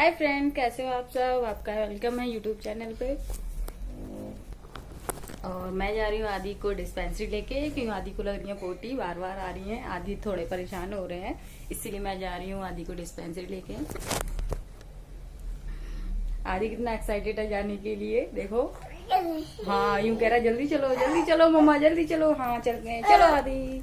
Hi friend, कैसे हो आप सब। आपका वेलकम है यूट्यूब चैनल पे। और मैं जा रही हूँ आदि को डिस्पेंसरी लेके, क्योंकि आदि को लग रही है पोटी, बार बार आ रही है। आदि थोड़े परेशान हो रहे हैं, इसीलिए मैं जा रही हूँ आदि को डिस्पेंसरी लेके। आदि कितना एक्साइटेड है जाने के लिए, देखो। हाँ, यूं कह रहा है जल्दी चलो मम्मा, जल्दी चलो। हाँ चल गए, चलो आदि।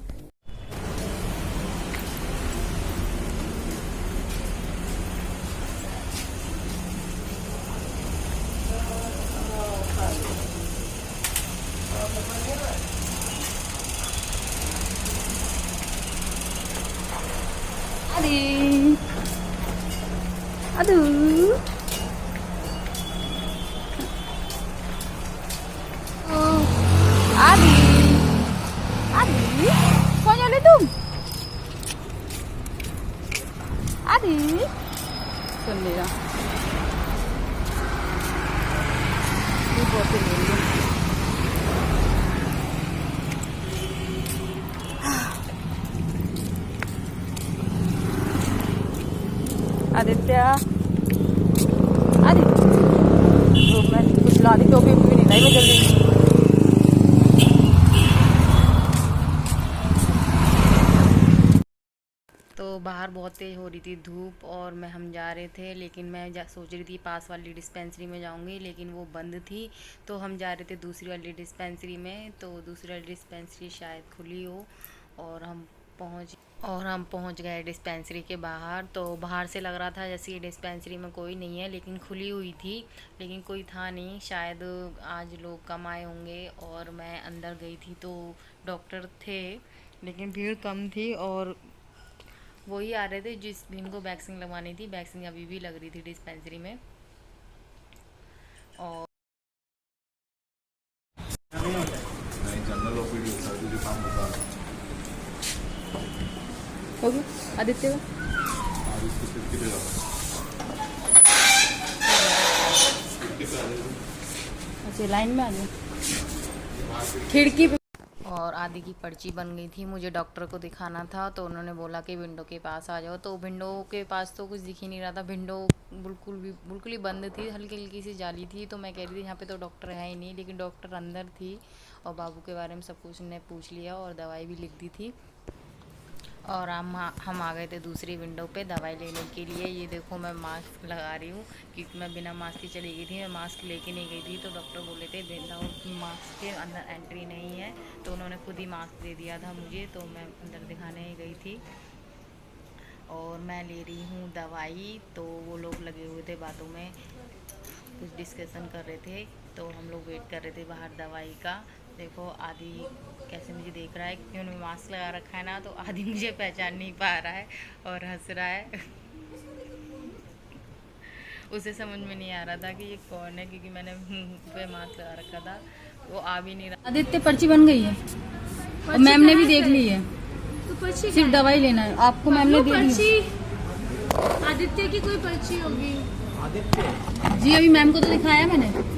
आदि अदू आदि आदि कौन ले तुम? आदि सुन लेगा, बहुत ही आदित्य आदि तो मैं कुछ ला दी, टोपी भी नहीं लाई मैं जल्दी। तो बाहर बहुत तेज़ हो रही थी धूप और हम जा रहे थे, लेकिन मैं सोच रही थी पास वाली डिस्पेंसरी में जाऊंगी, लेकिन वो बंद थी। तो हम जा रहे थे दूसरी वाली डिस्पेंसरी में, तो दूसरी वाली डिस्पेंसरी शायद खुली हो। और हम पहुंच गए डिस्पेंसरी के बाहर। तो बाहर से लग रहा था जैसे ये डिस्पेंसरी में कोई नहीं है, लेकिन खुली हुई थी, लेकिन कोई था नहीं। शायद आज लोग कम आए होंगे। और मैं अंदर गई थी तो डॉक्टर थे, लेकिन भीड़ कम थी। और वही आ रहे थे जिनको वैक्सीन लगवानी थी। वैक्सीन अभी भी लग रही थी डिस्पेंसरी में। और जनरल ओपीडी सर्दी जुकाम बुखार हो गया आदित्य का। और इसको सिर्फ कितने अच्छा, लाइन में आ गए खिड़की पे। और आदि की पर्ची बन गई थी, मुझे डॉक्टर को दिखाना था, तो उन्होंने बोला कि विंडो के पास आ जाओ। तो विंडो के पास तो कुछ दिख ही नहीं रहा था, विंडो बिल्कुल ही बंद थी, हल्की हल्की सी जाली थी। तो मैं कह रही थी यहाँ पे तो डॉक्टर है ही नहीं, लेकिन डॉक्टर अंदर थी। और बाबू के बारे में सब कुछ ने पूछ लिया और दवाई भी लिख दी थी। और हम आ गए थे दूसरी विंडो पे दवाई लेने के लिए। ये देखो मैं मास्क लगा रही हूँ, क्योंकि मैं बिना मास्क के चली गई थी, मैं मास्क लेके नहीं गई थी। तो डॉक्टर बोले थे विदाउट मास्क के अंदर एंट्री नहीं है, तो उन्होंने खुद ही मास्क दे दिया था मुझे। तो मैं अंदर दिखाने गई थी और मैं ले रही हूँ दवाई। तो वो लोग लगे हुए थे बातों में, कुछ डिस्कशन कर रहे थे। तो हम लोग वेट कर रहे थे बाहर दवाई का। देखो आदि कैसे मुझे देख रहा है, क्योंकि उन्होंने मास्क लगा रखा है ना, तो आदि मुझे पहचान नहीं पा रहा है और हंस रहा है। उसे समझ में नहीं आ रहा था कि ये कौन है, क्योंकि मैंने मुंह पे मास्क लगा रखा था। वो आ भी नहीं रहा। आदित्य पर्ची बन गई है और मैम ने भी देख ली है, तो पर्ची सिर्फ दवाई लेना है आपको, मैम ने दे दी। आदित्य की कोई पर्ची होगी। जी अभी मैम को तो दिखाया मैंने।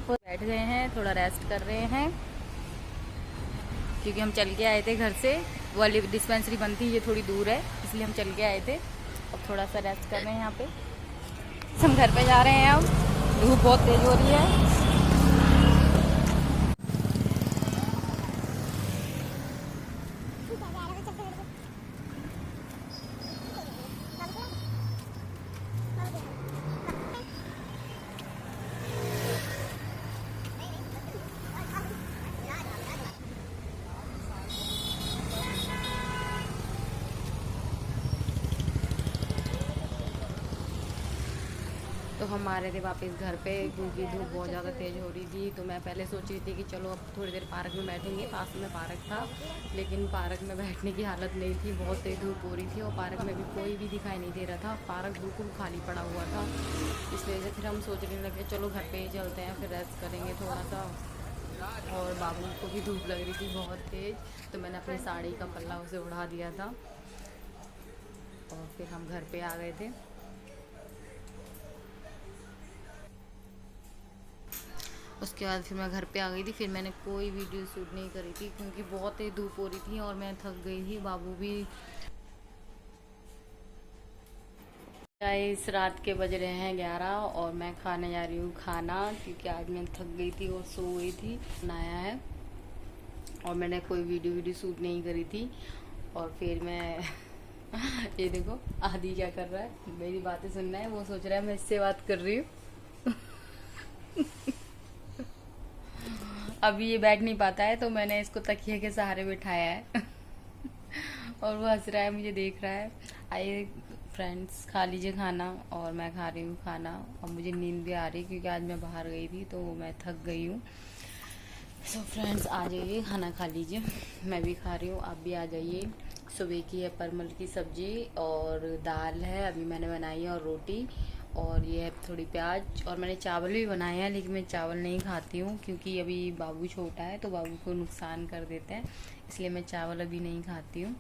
बैठ गए हैं, थोड़ा रेस्ट कर रहे हैं, क्योंकि हम चल के आए थे घर से। वो वाली डिस्पेंसरी बंद थी, ये थोड़ी दूर है, इसलिए हम चल के आए थे। अब थोड़ा सा रेस्ट कर रहे हैं यहाँ पे। हम घर पे जा रहे हैं, अब धूप बहुत तेज हो रही है। तो हम आ रहे थे वापस घर पे, क्योंकि धूप बहुत ज़्यादा तेज़ हो रही थी। तो मैं पहले सोच रही थी कि चलो अब थोड़ी देर पार्क में बैठेंगे, पास में पार्क था, लेकिन पार्क में बैठने की हालत नहीं थी, बहुत तेज़ धूप हो रही थी और पार्क में भी कोई भी दिखाई नहीं दे रहा था। पार्क बिल्कुल खाली पड़ा हुआ था, इस वजह से फिर हम सोचने लगे चलो घर पर ही चलते हैं, फिर रेस्ट करेंगे थोड़ा सा। और बाबू को भी धूप लग रही थी बहुत तेज़, तो मैंने अपनी साड़ी का पल्ला उसे उड़ा दिया था और फिर हम घर पे आ गए थे। उसके बाद फिर मैं घर पे आ गई थी। फिर मैंने कोई वीडियो शूट नहीं करी थी क्योंकि बहुत ही धूप हो रही थी और मैं थक गई थी, बाबू भी। इस रात के बज रहे हैं 11 और मैं खाने जा रही हूँ खाना, क्योंकि आज मैं थक गई थी और सो गई थी। बनाया है और मैंने कोई वीडियो शूट नहीं करी थी। और फिर मैं ये देखो आदि क्या कर रहा है, मेरी बातें सुन रहा है, वो सोच रहा है मैं इससे बात कर रही हूँ। अभी ये बैठ नहीं पाता है तो मैंने इसको तकिए के सहारे बिठाया है। और वो हंस रहा है, मुझे देख रहा है। आइए फ्रेंड्स, खा लीजिए खाना और मैं खा रही हूँ खाना। और मुझे नींद भी आ रही है क्योंकि आज मैं बाहर गई थी तो मैं थक गई हूँ। सो फ्रेंड्स, आ जाइए खाना खा लीजिए, मैं भी खा रही हूँ, आप भी आ जाइए। सुबह की है परमल की सब्जी और दाल है अभी मैंने बनाई है, और रोटी, और ये है थोड़ी प्याज। और मैंने चावल भी बनाए हैं, लेकिन मैं चावल नहीं खाती हूँ क्योंकि अभी बाबू छोटा है तो बाबू को नुकसान कर देते हैं, इसलिए मैं चावल अभी नहीं खाती हूँ।